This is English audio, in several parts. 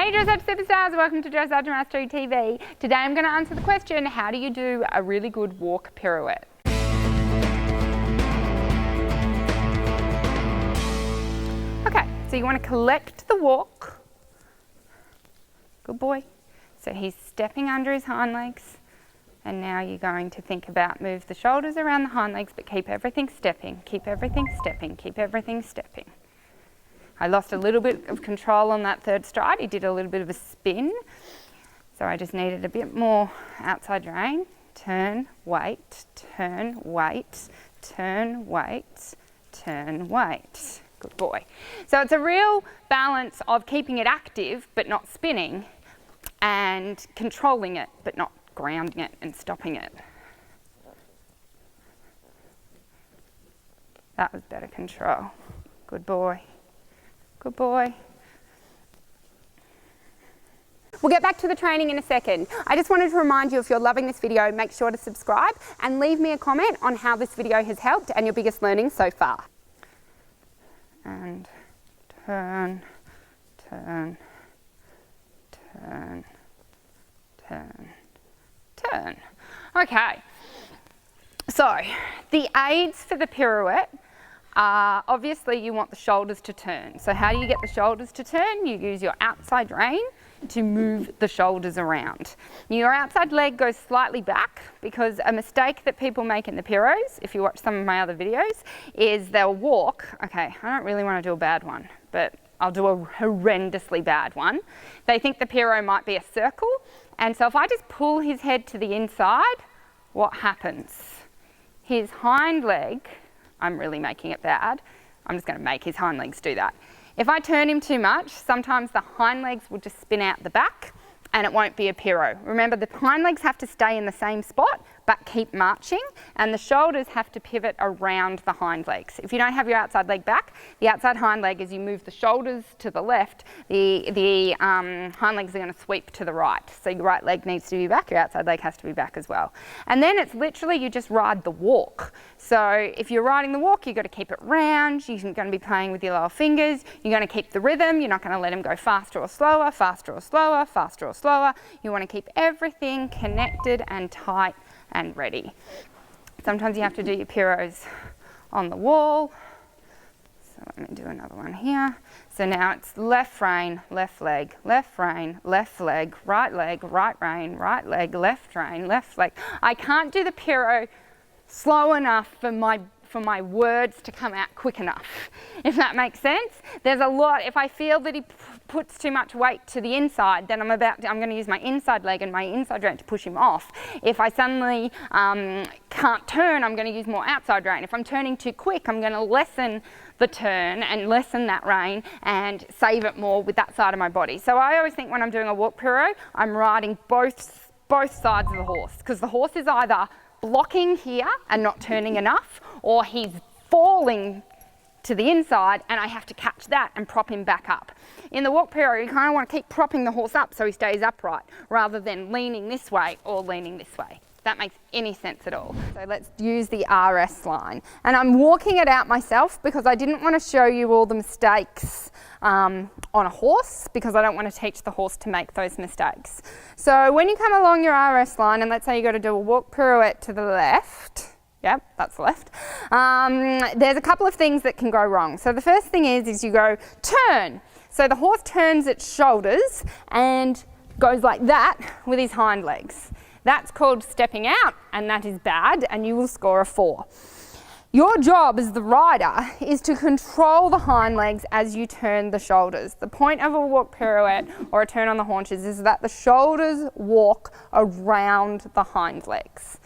Hey Dressage Superstars, welcome to Dressage Mastery TV. Today I'm going to answer the question, how do you do a really good walk pirouette? Okay, so you want to collect the walk. Good boy. So he's stepping under his hind legs. And now you're going to think about move the shoulders around the hind legs, but keep everything stepping, keep everything stepping, keep everything stepping. I lost a little bit of control on that third stride. He did a little bit of a spin. So I just needed a bit more outside rein. Turn, wait, turn, wait, turn, wait, turn, wait. Good boy. So it's a real balance of keeping it active but not spinning, and controlling it but not grounding it and stopping it. That was better control. Good boy. Good boy. We'll get back to the training in a second. I just wanted to remind you, if you're loving this video, make sure to subscribe and leave me a comment on how this video has helped and your biggest learnings so far. And turn, turn, turn, turn, turn. Okay, so the aids for the pirouette are, obviously you want the shoulders to turn. So how do you get the shoulders to turn? You use your outside rein to move the shoulders around. Your outside leg goes slightly back, because a mistake that people make in the piros, if you watch some of my other videos, is they'll walk. Okay, I don't really want to do a bad one, but I'll do a horrendously bad one. They think the Piro might be a circle, and so if I just pull his head to the inside, what happens? His hind leg, I'm really making it bad, I'm just going to make his hind legs do that. If I turn him too much, sometimes the hind legs will just spin out the back and it won't be a Piro. Remember, the hind legs have to stay in the same spot but keep marching, and the shoulders have to pivot around the hind legs. If you don't have your outside leg back, the outside hind leg, as you move the shoulders to the left, the hind legs are going to sweep to the right. So your right leg needs to be back, your outside leg has to be back as well. And then it's literally, you just ride the walk. So if you're riding the walk, you've got to keep it round, you're going to be playing with your lower fingers, you're going to keep the rhythm, you're not going to let him go faster or slower, faster or slower, faster or slower. You want to keep everything connected and tight and ready. Sometimes you have to do your piros on the wall. So let me do another one here. So now it's left rein, left leg, left rein, left leg, right rein, right leg, left rein, left leg. I can't do the Piro slow enough for my words to come out quick enough, if that makes sense. There's a lot, if I feel that he puts too much weight to the inside, then I'm going to use my inside leg and my inside rein to push him off. If I suddenly can't turn, I'm going to use more outside rein. If I'm turning too quick, I'm going to lessen the turn and lessen that rein and save it more with that side of my body. So I always think when I'm doing a walk Piro, I'm riding both sides of the horse, because the horse is either blocking here and not turning enough, or he's falling to the inside and I have to catch that and prop him back up. In the walk Piro, you kind of want to keep propping the horse up so he stays upright, rather than leaning this way or leaning this way. If that makes any sense at all. So let's use the RS line. And I'm walking it out myself because I didn't want to show you all the mistakes on a horse, because I don't want to teach the horse to make those mistakes. So when you come along your RS line, and let's say you got to do a walk pirouette to the left, yep, that's left, there's a couple of things that can go wrong. So the first thing is you go turn. So the horse turns its shoulders and goes like that with his hind legs. That's called stepping out, and that is bad, and you will score a 4. Your job as the rider is to control the hind legs as you turn the shoulders. The point of a walk pirouette or a turn on the haunches is that the shoulders walk around the hind legs.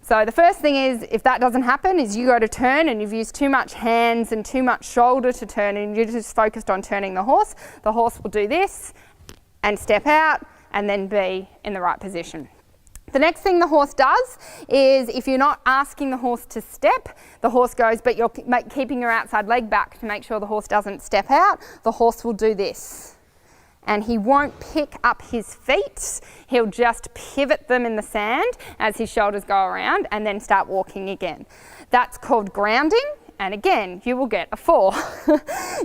So the first thing is, if that doesn't happen, is you go to turn and you've used too much hands and too much shoulder to turn, and you're just focused on turning the horse will do this and step out and then be in the right position. The next thing the horse does is, if you're not asking the horse to step, the horse goes, but you're keeping your outside leg back to make sure the horse doesn't step out, the horse will do this. And he won't pick up his feet, he'll just pivot them in the sand as his shoulders go around and then start walking again. That's called grounding, and again, you will get a 4.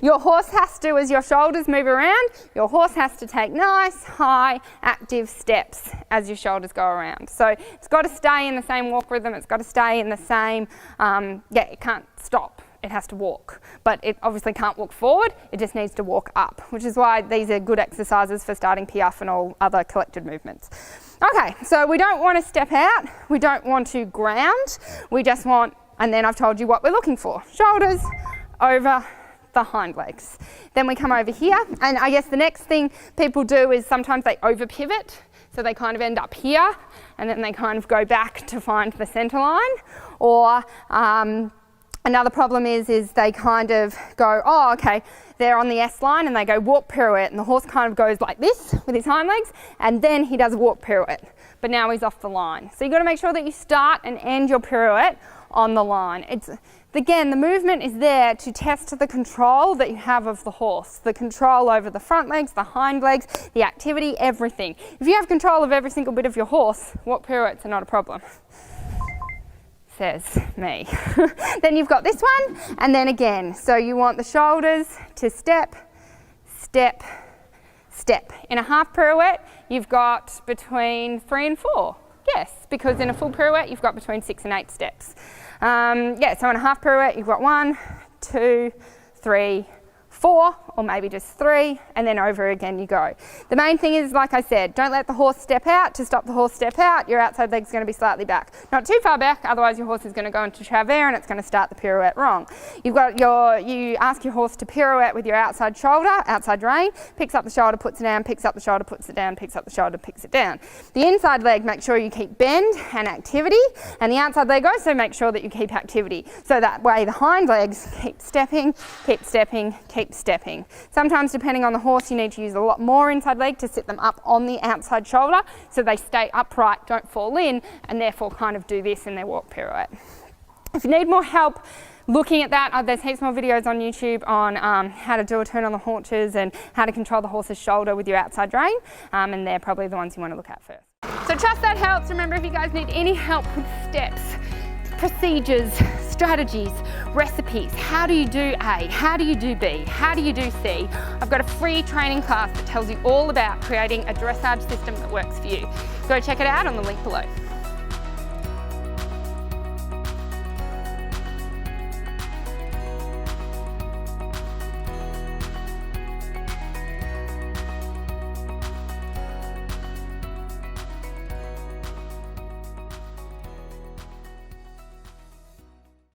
Your horse has to, as your shoulders move around, your horse has to take nice, high, active steps as your shoulders go around. So it's got to stay in the same walk rhythm, it's got to stay in the same, it can't stop. It has to walk, but it obviously can't walk forward, it just needs to walk up, which is why these are good exercises for starting piaffe and all other collected movements. Okay, so we don't want to step out, we don't want to ground, we just want, and then I've told you what we're looking for, shoulders over the hind legs. Then we come over here, and I guess the next thing people do is sometimes they over pivot, so they kind of end up here, and then they kind of go back to find the center line, or another problem is they kind of go, oh, okay, they're on the S line and they go walk pirouette, and the horse kind of goes like this with his hind legs, and then he does a walk pirouette, but now he's off the line. So you've got to make sure that you start and end your pirouette on the line. Again, the movement is there to test the control that you have of the horse, the control over the front legs, the hind legs, the activity, everything. If you have control of every single bit of your horse, walk pirouettes are not a problem. Says me. Then you've got this one, and then again, so you want the shoulders to step, step, step. In a half pirouette, you've got between 3 and 4. Yes, because in a full pirouette, you've got between 6 and 8 steps. So in a half pirouette, you've got 1, 2, 3, 4, or maybe just 3, and then over again you go. The main thing is, like I said, don't let the horse step out. To stop the horse step out, your outside leg's going to be slightly back. Not too far back, otherwise your horse is going to go into travers and it's going to start the pirouette wrong. You ask your horse to pirouette with your outside shoulder, outside rein, picks up the shoulder, puts it down, picks up the shoulder, puts it down, picks up the shoulder, picks it down. The inside leg, make sure you keep bend and activity, and the outside leg also make sure that you keep activity. So that way the hind legs keep stepping, keep stepping, keep stepping. Sometimes, depending on the horse, you need to use a lot more inside leg to sit them up on the outside shoulder so they stay upright, don't fall in, and therefore kind of do this in their walk pirouette. If you need more help looking at that, there's heaps more videos on YouTube on how to do a turn on the haunches and how to control the horse's shoulder with your outside rein, and they're probably the ones you want to look at first. So trust that helps. Remember, if you guys need any help with steps, procedures, strategies, recipes, how do you do A, how do you do B, how do you do C, I've got a free training class that tells you all about creating a dressage system that works for you. Go check it out on the link below.